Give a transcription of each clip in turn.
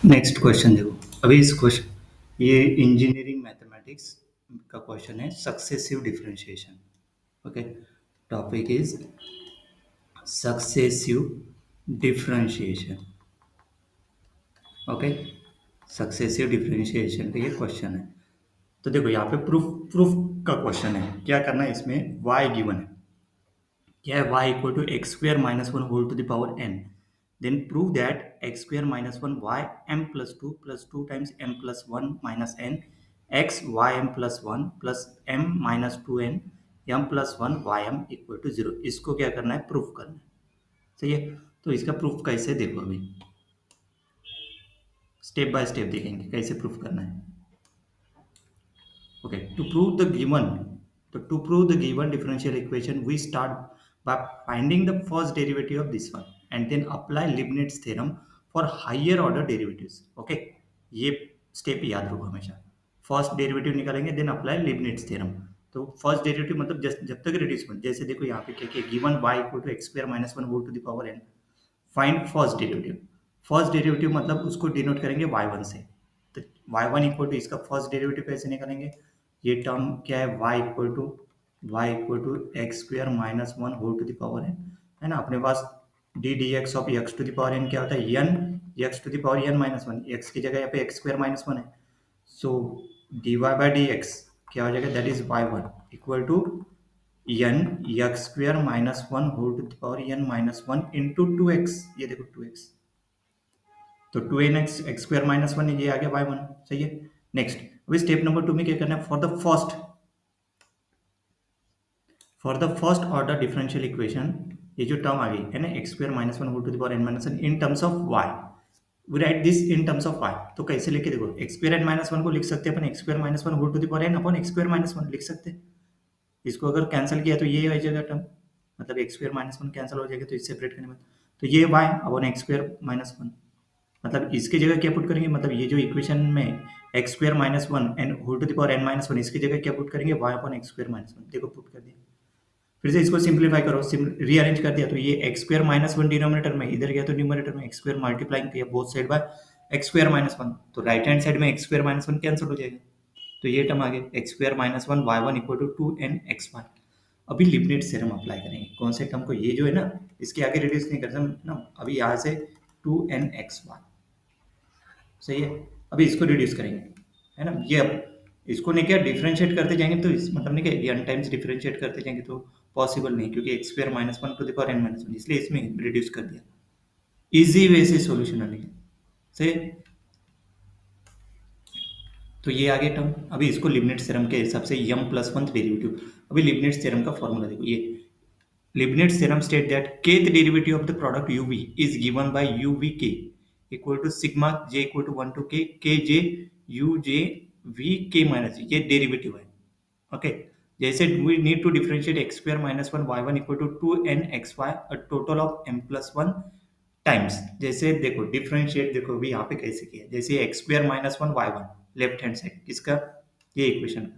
Next question देखो। अभी इस क्वेश्चन ये इंजीनियरिंग मैथमेटिक्स का क्वेश्चन है, successive differentiation. Okay, topic is successive differentiation. Okay, successive differentiation का ये क्वेश्चन है। तो देखो यहाँ पे प्रूफ प्रूफ का क्वेश्चन है। क्या करना है, इसमें y गिवन है। क्या है, y equal to x square minus one whole to the power n। Then prove that x square minus one y m plus two times m plus one minus n x y m plus one plus m minus two n m plus one y m equal to zero. इसको क्या करना है, proof करना है। सही है। तो इसका प्रूफ कैसे, देखो अभी स्टेप बाय स्टेप देखेंगे कैसे प्रूफ करना है। Okay, to prove the given differential equation, we start by finding the first derivative of this one and then apply Leibniz theorem for higher order derivatives. Okay, ये step याद रखो हमेशा। First derivative निकालेंगे, then apply लिबनिट्ज theorem. तो first derivative मतलब जब तक रिड्यूसमेंट, जैसे देखो यहाँ पे क्या किया, given y equal to x square minus one whole to the power n। Find first derivative. First derivative मतलब उसको डिनोट करेंगे y1 से। तो y1 इक्वल टू इसका फर्स्ट डेरिवेटिव कैसे निकालेंगे, ये टर्म क्या है, y equal to x square minus one whole to the power n, है ना। अपने पास d d x of x to the power n क्या होता है, N x to the power n minus one. X की जगह यहाँ पे एक्स स्क्वायर माइनस वन है, so d y by d x क्या हो जाएगा, that is y1 equal to N x square minus one whole to the power n minus one into two x. ये देखो टू एक्स, तो two N x x square minus one, ये आ गया y1। सही है। नेक्स्ट, अभी step number 2 में क्या करना है, for the first order differential equation, ये जो टर्म आ गई है ना, x square minus one whole to the power n minus one in terms of y, we write this in terms of y. तो कैसे लेके देखो, x square n minus one को लिख सकते हैं अपन x square minus one whole to the power n upon x square minus one लिख सकते हैं। इसको अगर कैंसिल किया तो ये आ जाएगा टर्म, मतलब x square minus one cancel हो जाएगा, तो इससे सेपरेट करने में तो ये y upon x square minus one, मतलब इसकी जगह क्या पुट करेंगे, मतलब ये जो इक्वेशन में x square minus one n whole to the power n minus one, इसकी जगह क्या पुट करेंगे, y upon x square minus one. देखो पुट कर दिया, फिर से इसको सिंप्लीफाई करो, रीअरेंज कर दिया, तो ये x square minus one denominator में, इधर गया तो न्यूमरेटर में एक्स स्क्वायर मल्टीप्लाइंग किया both side by x square minus one, तो राइट हैंड साइड में x square minus one cancel हो जाएगा, तो ये टर्म आ गया x square minus one y one equal to two N x y. अभी लिबनिट्ज थ्योरम अप्लाई करेंगे, कौन से टर्म को, ये जो है ना इसके आगे रिड्यूस नहीं कर सकते ना, अभी यहाँ से टू एन एक्स वाई। सही है। अभी इसको रिड्यूस करेंगे, है ना। ये अब इसको नहीं क्या डिफरेंशिएट करते जाएंगे, तो इस मतलब नहीं क्या एन टाइम्स डिफरेंशिएट करते जाएंगे तो पॉसिबल नहीं, क्योंकि x square minus one to the power n minus one, इसलिए इसमें रिड्यूस कर दिया। इजी वे से सॉल्यूशन आने के सही। तो ये आगे टर्म, अभी इसको लिबनिट्ज थ्योरम के हिसाब से m प्लस वन डेरिवेटिव। अभी लिबनिट्ज थ्योरम का फॉर्मूला देखो, ये Leibniz theorem state that kth derivative of the product uv is given by uvk equal to sigma j equal to 1 to k kj uj v k minus ये derivative है। Okay, जैसे we need to differentiate x square minus 1 y1 equal to 2n xy a total of m plus 1 times. जैसे देखो differentiate, देखो अभी यहाँ पे कैसे किया, जैसे x square minus one y one left hand side किसका, ये इक्वेशन,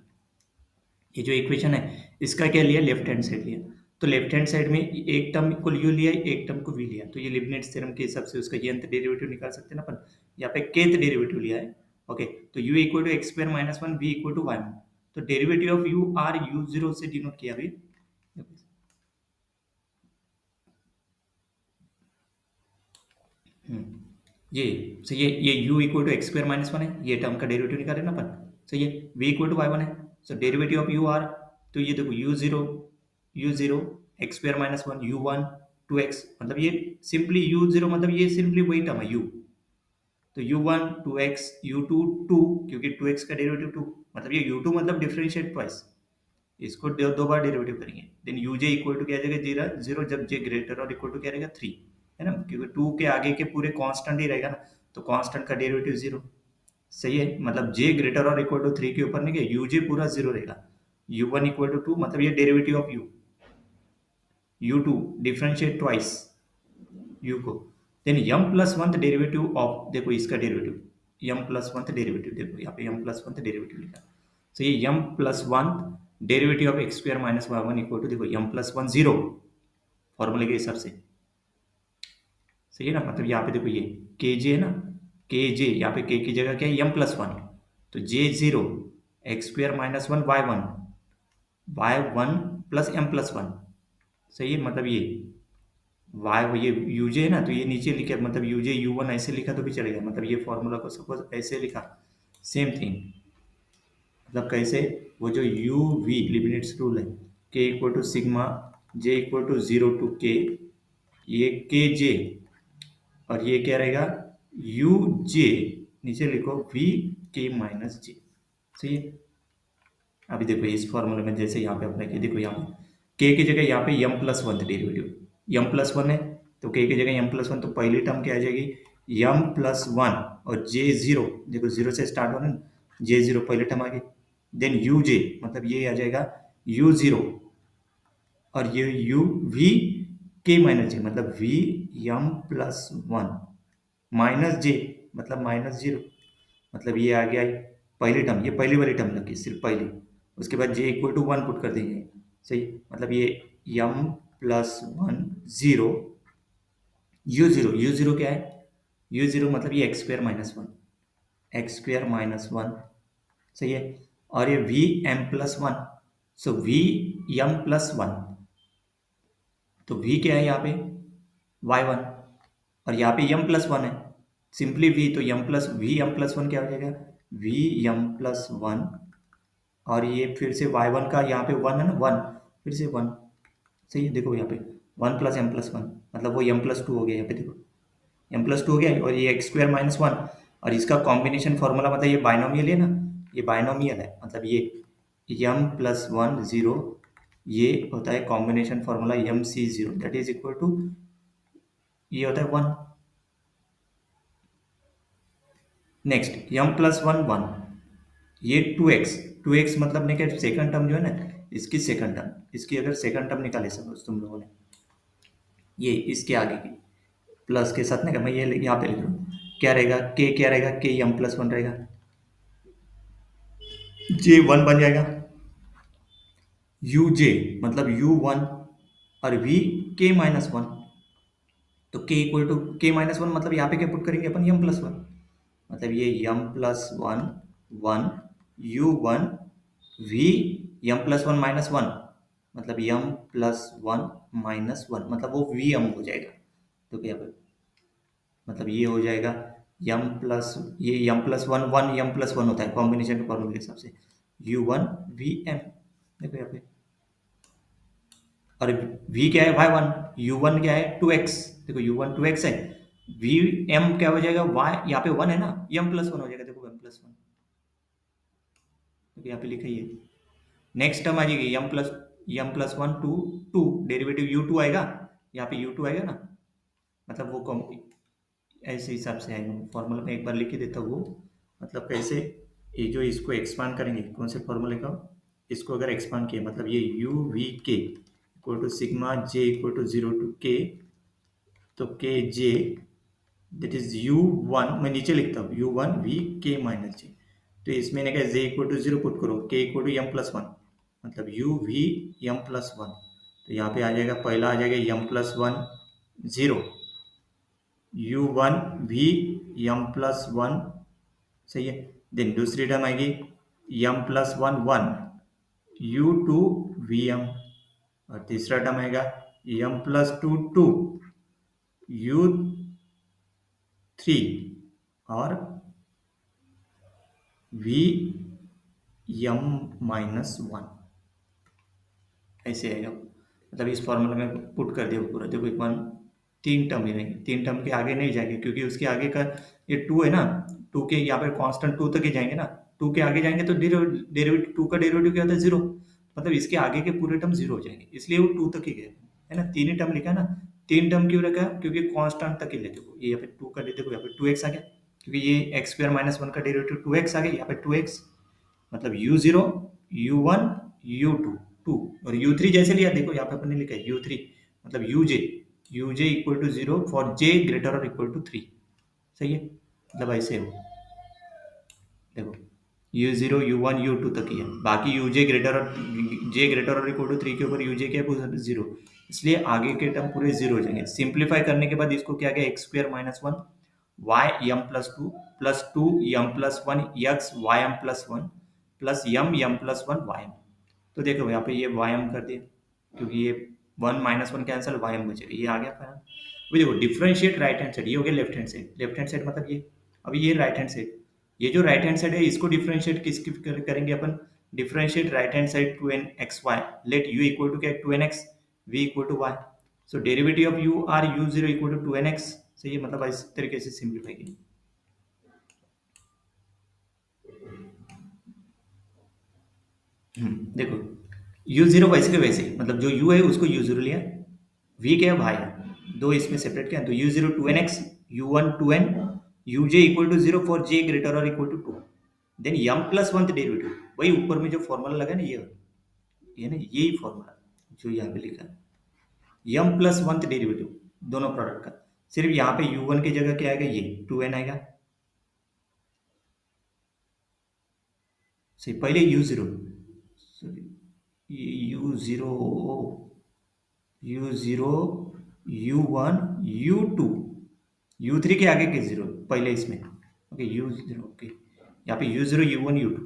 ये जो इक्वेशन है इसका क्या लिया, लेफ्ट हैंड साइड लिया। तो लेफ्ट हैंड साइड में एक टर्म को यू लिया, एक टर्म को वी लिया, तो ये लिबनिट्ज थ्योरम के हिसाब से उसका nth डेरिवेटिव निकाल सकते हैं ना अपन। यहाँ पे kth डेरिवेटिव लिया है। ओके, तो u equal to x square minus one, v equal to y one, तो derivative of u r u zero से डिनोट किया अभी। ये सही है, ये u equal to x square minus one है, ये टर्म का डेरिवेटिव निकाले ना अपन। सही है, v equal to y one है, so derivative of u r, तो ये देखो u zero x square minus one u one two x, मतलब ये सिंपली यू जीरो मतलब ये सिंपली वही टर्म है u, तो u one two x u two two, क्योंकि टू एक्स का डेरिवेटिव टू, मतलब ये यू टू मतलब डिफरेंशिएट ट्वाइस, इसको दो बार डेरिवेटिव करेंगे। Then u j equal to क्या जाएगा, जीरो जीरो, जब जे ग्रेटर और इक्वल टू क्या रहेगा थ्री, है ना, क्योंकि टू के आगे के पूरे कांस्टेंट ही रहेगा ना, तो कांस्टेंट का डेरिवेटिव जीरो। सही है, मतलब जे ग्रेटर और इक्वल टू थ्री के ऊपर नहीं गया, यू जे पूरा जीरो रहेगा। U one equal to two, मतलब ये derivative of u two differentiate twice u को। Then m plus one derivative of, देखो इसका derivative m plus one derivative, देखो यहाँ पे यम प्लस वन डेरिवेटिव लिखा, तो ये m plus one derivative of x square minus y one equal to, देखो यम प्लस वन जीरो फॉर्मूले के हिसाब से। सही है ना, मतलब यहाँ पे देखो ये के जे है ना, के जे, यहाँ पे के की जगह क्या है एम प्लस वन, तो j zero x square minus one y one plus m plus one. सही है, मतलब ये वाई ये यूजे है ना, तो ये नीचे लिखे मतलब यूजे यू वन ऐसे लिखा तो भी चलेगा, मतलब ये फॉर्मूला को सपोज ऐसे लिखा, सेम थिंग। मतलब कैसे, वो जो यू वी लिबनिट्स रूल है, k equal to sigma j equal to zero to k, ये के जे और ये क्या रहेगा यू जे, नीचे लिखो वी के माइनस जे। सही है। अभी देखो इस फॉर्मूले में जैसे यहाँ पे अपने के देखो यहाँ पे के की जगह यहाँ पे m plus one derivative m plus one है, तो के की जगह एम प्लस वन, तो पहली टर्म क्या आ जाएगी एम प्लस वन और जे जीरो, देखो जीरो से स्टार्ट होना ना, जे जीरो पहले टर्म आ गई, देन यू जे मतलब ये आ जाएगा यू जीरो और ये u v k minus j मतलब v m plus one minus j मतलब माइनस जीरो, मतलब ये आ गया पहली टर्म, ये पहली वाली टर्म लगी सिर्फ पहली, उसके बाद j equal to one put कर देंगे। सही, मतलब ये m plus one zero u zero क्या है, यू जीरो मतलब ये एक्स स्क्वेयर माइनस वन। सही है, और ये v m plus one, so v m plus one, तो वी क्या है यहाँ पे वाई वन और यहाँ पे एम प्लस वन है, सिंपली वी, तो m plus v m plus one क्या हो जाएगा वी एम प्लस वन और ये फिर से वाई वन का यहाँ पे वन है ना वन, फिर से वन। सही है, देखो यहाँ पे one plus m plus one मतलब वो एम प्लस टू हो गया, यहाँ पे देखो एम प्लस टू हो गया और ये एक्स स्क्वायर माइनस वन और इसका कॉम्बिनेशन फॉर्मूला मतलब ये बाइनोमियल है ना, ये बाइनोमियल है मतलब ये एम प्लस वन जीरो, ये होता है combination formula m c zero that is equal to ये होता है one. Next m plus one one, ये टू एक्स मतलब नहीं क्या सेकंड टर्म जो है ना, इसकी सेकंड टर्म, इसकी अगर सेकंड टर्म निकाले सपोज तुम लोगों ने, ये इसके आगे की प्लस के साथ ना, मैं ये यहाँ पे लिख रहा हूँ क्या रहेगा के, क्या रहेगा के एम प्लस वन रहेगा, जे वन बन जाएगा, यू जे मतलब यू वन और वी के माइनस वन, तो के इक्वल टू के माइनस वन मतलब यहाँ पे क्या पुट करेंगे अपन एम प्लस वन, मतलब ये m plus one one u one v m plus one minus one मतलब m plus one minus one मतलब वो वी एम हो जाएगा, तो क्या पे मतलब ये हो जाएगा एम प्लस ये m plus one one m plus one होता है कॉम्बिनेशन फॉर्मूले के हिसाब से यू वन वी एम, देखो यहाँ पे और v क्या है वाई वन, यू वन क्या है टू एक्स, देखो यू वन टू एक्स है, वी एम क्या हो जाएगा वाई यहाँ पे वन है ना एम प्लस वन हो जाएगा, देखो एम प्लस वन, देखो यहाँ पे लिखा ही है। नेक्स्ट टर्म आ जाएगी m plus one two two derivative u two आएगा, यहाँ पे यू टू आएगा ना, मतलब वो कॉम ऐसे हिसाब से आएगा फॉर्मूला में एक बार लिख के देता हूँ वो, मतलब कैसे ये जो इसको एक्सपांड करेंगे कौन से फॉर्मूले का, इसको अगर एक्सपांड किया मतलब ये u v k equal to sigma j equal to zero to k, तो k j that is u one, मैं नीचे लिखता हूँ u one v k minus j, तो इसमें ने कहा j equal to zero put करो k equal to m plus one मतलब u v m plus one, तो यहाँ पे आ जाएगा पहला आ जाएगा m plus one zero u one v m plus one. सही है, देन दूसरी टर्म आएगी m plus one one u two v m और तीसरा टर्म आएगा m plus two two u three और वी एम माइनस वन, ऐसे आएगा मतलब इस फॉर्मूला में पुट कर दिया पूरा, देखो एक बार तीन टर्म ही रहेंगे, तीन टर्म के आगे नहीं जाएंगे क्योंकि उसके आगे का ये टू है ना, टू के यहाँ पे कांस्टेंट टू तक ही जाएंगे ना, टू के आगे जाएंगे तो डेरिवेटिव टू का डेरिवेटिव क्या होता है जीरो, मतलब इसके आगे के पूरे टर्म जीरो हो जाएंगे, इसलिए वो टू तक ही गए है ना, तीन ही टर्म लिखा है ना, तीन टर्म क्यों रखा है क्योंकि कांस्टेंट तक ही लेते हो, ये यहाँ पे टू का देखो यहाँ पे टू एक्स आ गया क्योंकि ये एक्स स्क्वायर माइनस वन का डेरिवेटिव टू एक्स आ गया, यहाँ पे टू एक्स मतलब u zero u one u two two और यू थ्री जैसे लिया देखो यहाँ पे अपन ने लिखा है यू थ्री मतलब u j equal to zero for j greater और इक्वल टू थ्री। सही है, मतलब ऐसे हो देखो u zero u one u two तक ही है, बाकी यू जे ग्रेटर और इक्वल टू थ्री के ऊपर यू जे क्या है जीरो, इसलिए आगे के टर्म पूरे जीरो हो जाएंगे। सिंप्लीफाई करने के बाद इसको क्या गया x square minus one y m plus two m plus one x y m plus one plus m plus one y m. तो देखो यहाँ पे ये वाई एम कर दिया, क्योंकि ये one minus one cancel, y m बचेगा, ये आ गया फाइनल। अभी देखो डिफरेंशिएट राइट हैंड साइड, ये हो गया left hand side, left hand side मतलब ये। अभी ये राइट हैंड साइड, ये जो राइट हैंड साइड है इसको डिफरेंशिएट किसकी करेंगे अपन, differentiate right hand side two N x y, let u equal to क्या, two N x, v equal to y. So derivative of u r u zero equal to N एक्स। X है, मतलब इस तरीके से सिंप्लीफाई की। देखो u zero वैसे के वैसे ही, मतलब जो यू है उसको यू जीरो लिया, वी क्या है भाई, दो इसमें सेपरेट किया, तो u zero two N x, u one two n, u j equal to zero for j greater और equal to two, then m plus one derivative, वही ऊपर में जो फॉर्मूला लगा ना ये ना यही फॉर्मूला जो यहाँ पे लिखा है, यम प्लस वन डेरिवेटिव दोनों प्रोडक्ट का। सिर्फ यहाँ पे यू वन की जगह क्या आएगा, ये टू एन आएगा। सही, पहले u zero, u zero, u zero, u one, u two, u three के आगे के जीरो पहले इसमें, ओके यू जीरो, ओके यहाँ पे u zero u one u two,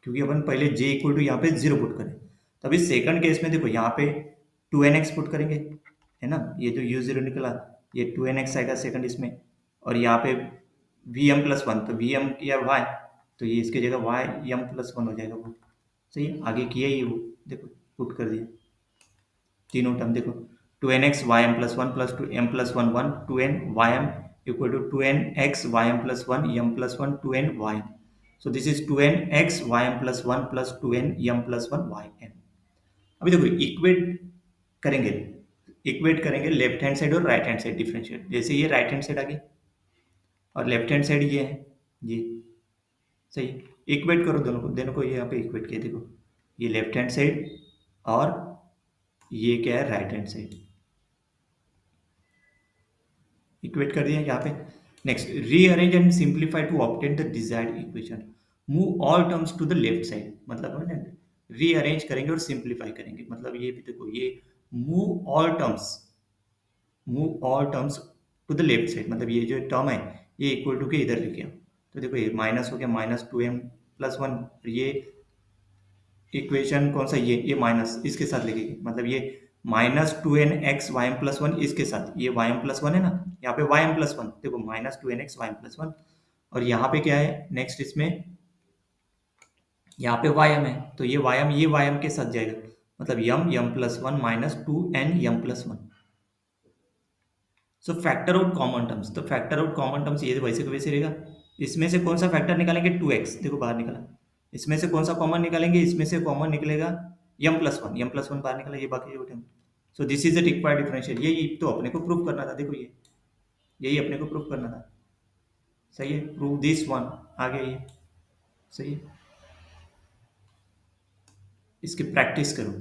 क्योंकि अपन पहले जे इक्वल टू यहाँ पे जीरो पुट करें। तो अभी सेकंड केस में देखो यहाँ पे टू एन एक्स पुट करेंगे, है ना, ये जो यू जीरो निकला ये टू एन एक्स आएगा सेकंड इसमें, और यहाँ पे वी एम प्लस वन, तो वी एम या वाई, तो ये इसकी जगह वाई एम प्लस वन हो जाएगा वो। सही है, आगे किया ही वो, देखो पुट कर दिया तीनों टर्म, देखो two N x y m plus one plus two m plus one one, two n y m equal to N x y m plus one m plus one, two n y m. So this is two N x y m plus one plus two n m plus one y m. अभी देखो करेंगे equate करेंगे left hand side और right hand side differentiate, जैसे ये right hand side आ गई और left hand side ये है ये। सही, इक्वेट करो दोनों को ये यहाँ पे इक्वेट किया, देखो ये लेफ्ट हैंड साइड और ये क्या है राइट हैंड साइड, इक्वेट कर दिया यहाँ पे। Next, rearrange and simplify to obtain the desired equation, move all terms to the left side, मतलब रीअरेंज करेंगे और सिंप्लीफाई करेंगे, मतलब ये भी देखो ये move all terms, move all terms to the left side, मतलब ये जो टर्म है ये इक्वल टू के इधर लेके आओ। तो देखो ये माइनस हो गया, minus two m plus one, ये इक्वेशन कौन सा, ये माइनस इसके साथ लेके, मतलब ये minus two N x y m plus one इसके साथ, ये वाई एम प्लस वन है ना, यहाँ पे वाई एम प्लस वन, देखो minus two N x y m plus one, और यहाँ पे क्या है नेक्स्ट इसमें, यहाँ पे वाई एम है, तो ये वाई एम के साथ जाएगा, मतलब m plus one minus two n m plus one. So factor out common terms, तो फैक्टर आउट कॉमन टर्म्स ये वैसे का वैसे रहेगा, इसमें से कौन सा फैक्टर निकालेंगे, टू एक्स, देखो बाहर निकला, इसमें से कौन सा कॉमन निकालेंगे, इसमें से कॉमन निकलेगा एम प्लस वन बाहर निकला, ये बाकी जो term. So this is a required differential, यही तो अपने को प्रूव करना था, देखो ये यही अपने को प्रूव करना था। सही है, प्रूव दिस वन, आ गया ये। सही है, इसकी प्रैक्टिस करो।